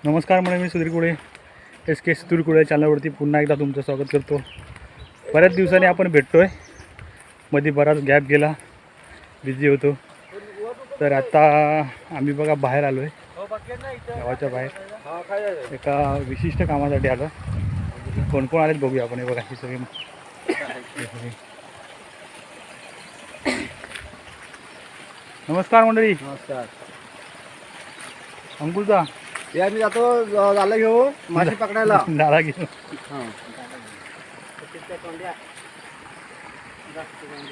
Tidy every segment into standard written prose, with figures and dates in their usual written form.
नमस्कार मंडळी, मी सुधीर कुळे एस के सुधीर कुळे चॅनलवरती पुन्हा एकदा तुमचं स्वागत करतो। बऱ्याच दिवसांनी आपण भेटतोय, मध्ये बराच गॅप गेला, बिझी होतो। तर आता आम्ही बघा बाहेर आलो आहे, गावाच्या बाहेर एका विशिष्ट कामासाठी आलो। कोण कोण आलेत बघूया आपण। हे बघा ही सगळी नमस्कार मंडळी। नमस्कार। अंकुलचा या मी जातो झालं घेऊ मासे पकडायला। दादा घेऊ।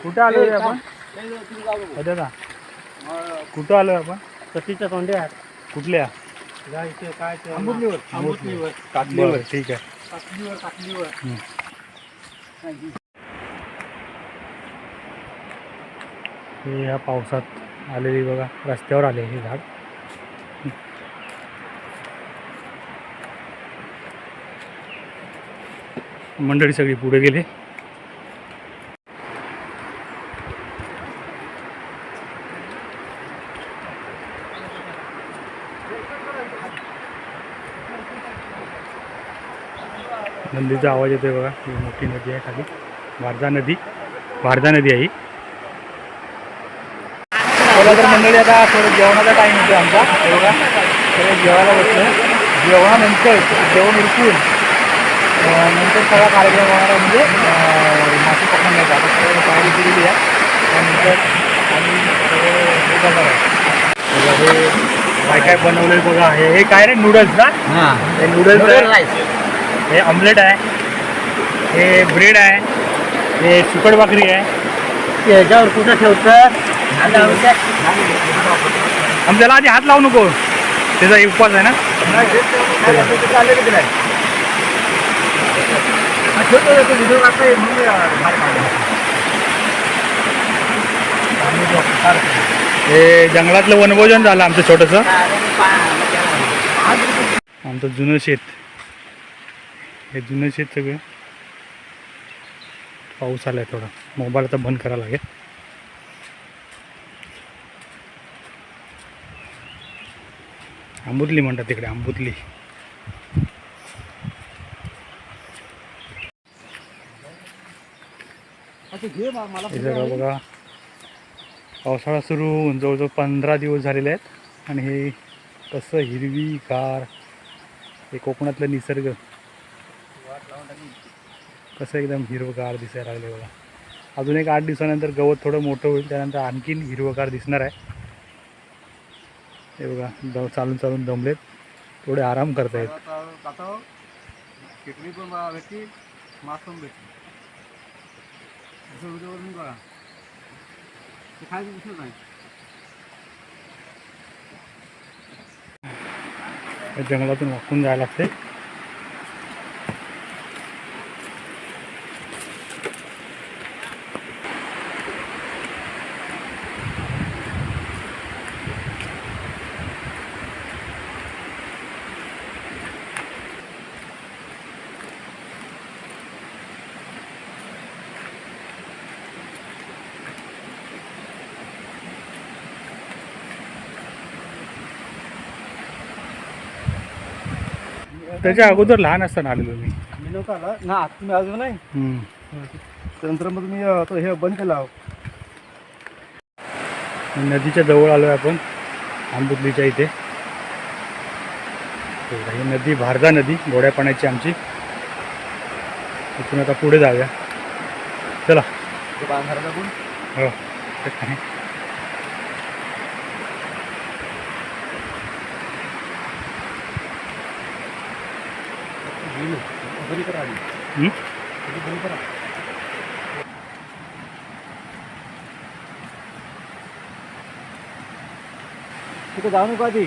कुठे आलोय आपण? दादा कुठं आलोय आपण? सतीच्या तोंड्या कुठल्या? काय आंबुतलीवर कातलीवर। ठीक आहे, कातलीवर हे ह्या पावसात आलेली बघा, रस्त्यावर आले हे झाड। मंडळी सगळी पुढे गेले। नदीचा आवाज येतोय बघा, ही मोठी नदी आहे खाली, वारदा नदी आहे। चला तर मंडळी, आता थोडं जेवणाचा टाईम होतो आमचा। हे बघा सगळे जेवायला बसलो। जेवणानंतर जेवण उरकून नंतर सगळा कार्यक्रम होणार आहे, म्हणजे मासे पकडण्याचा। आता सगळं तयारी केलेली आहे, त्यानंतर आम्ही हे करणार आहे। हे काय काय बनवलं आहे बघा। हे काय रे, नूडल्स ना? हे नूडल्स, हे ऑमलेट आहे, हे ब्रेड आहे, हे सुकट भाकरी आहे। याच्यावर कुठं ठेवतात? आमच्याला आधी हात लावू नको, त्याचा उपवास आहे ना। हे जंगलातलं वनभोजन झालं आमचं छोटंसं। आमचं जुनं शेत, हे जुनं शेत सगळं। पाऊस आलाय, थोडा मोबाईल आता बंद करायला लागेल। आंबुतली म्हणतात तिकडे, आंबुतली। हे सगळं बघा, पावसाळा सुरू होऊन जवळजवळ 15 दिवस झालेले आहेत, आणि हे कसं हिरवीगार, हे कोकणातलं निसर्ग कसं एकदम हिरवगार दिसायला लागले बघा। अजून एक 8 दिवसानंतर गवत थोडं मोठं होईल, त्यानंतर आणखीन हिरवगार दिसणार आहे। हे बघा चालून चालून दमलेत, थोडे आराम करतायत। जंगलातून वाकून जायला लागते। त्याच्या अगोदर लहान असताना आलेलो मी। नव्हता आला ना, तुम्ही अजून नाही। त्यानंतर मग तुम्ही तो हे बंद केला। नदीच्या जवळ आलो आहे आपण, आंबुतलीच्या इथे। ही नदी भारदा नदी, गोड्या पाण्याची आमची। इथून आता पुढे जाऊया, चला। हो, तिथे जाऊ नको आधी।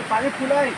पाणी फुलं आहे।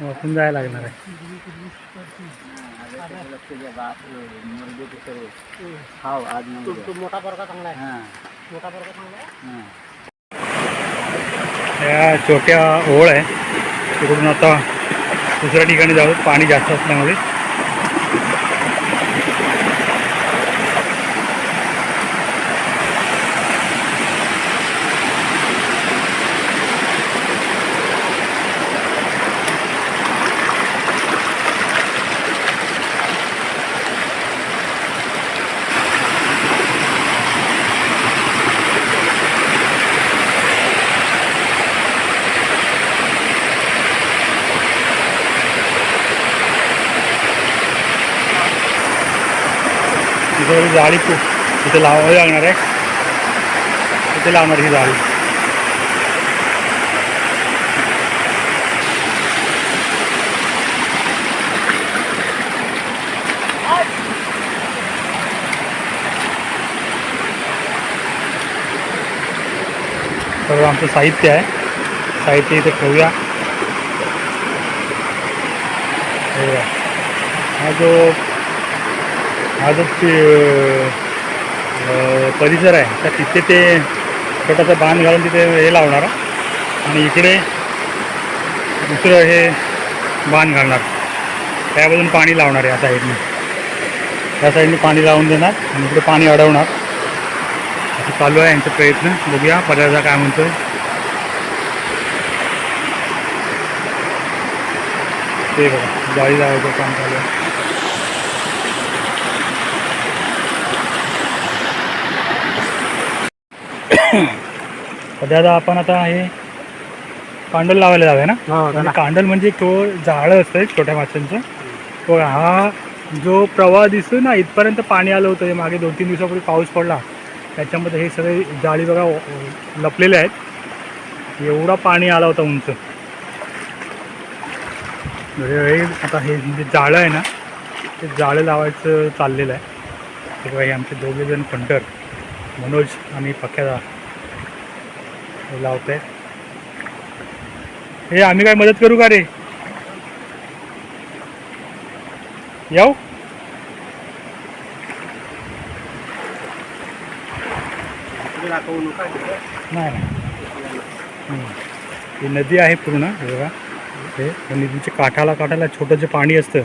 वाचून जायला लागणार आहे. मोठा पोरगा चांगला आहे. मोठा पोरगा चांगला आहे. या छोट्या ओळ आहे तिकडून आता दुसऱ्या ठिकाणी जाऊ. पाणी जास्त असल्यामुळे तिथे जाळी तिथे लावावी लागणार आहे. तिथे लावणार ही जाळी. तर आमचं साहित्य आहे. साहित्य इथे ठेवूया. हा जो परिसर आहे तर तिथे ते छोटासा बांध घालून तिथे हे लावणार आणि इकडे दुसरं हे बांध घालणार. त्यामधून पाणी लावणार आहे या साईडने. त्या साईडने पाणी लावून देणार आणि इकडे पाणी अडवणार. असं चालू आहे यांचा प्रयत्न. बघूया पर्याचा काय म्हणतोय. ते बघा जाळी लावायचं काम चालू आहे. सध्या आपण आता हे कांडल लावायला जाऊया ना. आणि कांडल म्हणजे तो जाळं असतं छोट्या माशांचं. तो हा जो प्रवाह दिसतो ना इथपर्यंत पाणी आलं होतं. हे मागे 2-3 दिवसापूर्वी पाऊस पडला त्याच्यामध्ये हे सगळे जाळी बघा लपलेले आहेत. एवढा पाणी आला होता उंच. हे आता हे जे जाळं आहे ना ते जाळं लावायचं चाललेलं आहे. ते बघा हे आमचे दोघेजण पंटर मनोज आणि पक्यादा लावत आहेत. हे आम्ही काय मदत करू का रे. येऊ नाही. ही नदी आहे पूर्ण. हे बघा हे नदीच्या काठाला छोटं जे पाणी असतं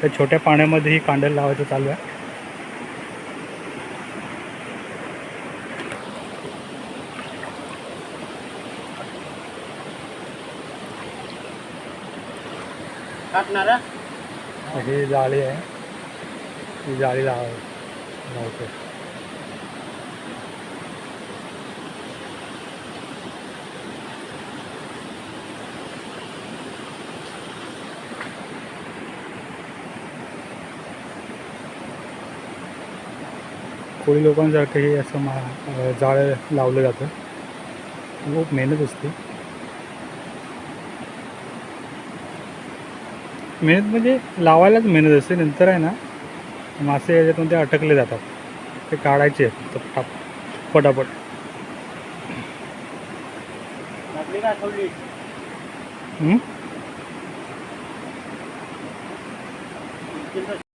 त्या छोट्या पाण्यामध्ये ही कांडल लावायचं चालू आहे. ही जाळी आहे. ही जाळी लावतो. कोळी लोकांसारखं हे असं जाळं लावलं जातं. खूप मेहनत असते. मेहनत म्हणजे लावायलाच मेहनत असते. नंतर आहे ना मासे याच्यातून ते अटकले जातात. ते काढायचे पटापट.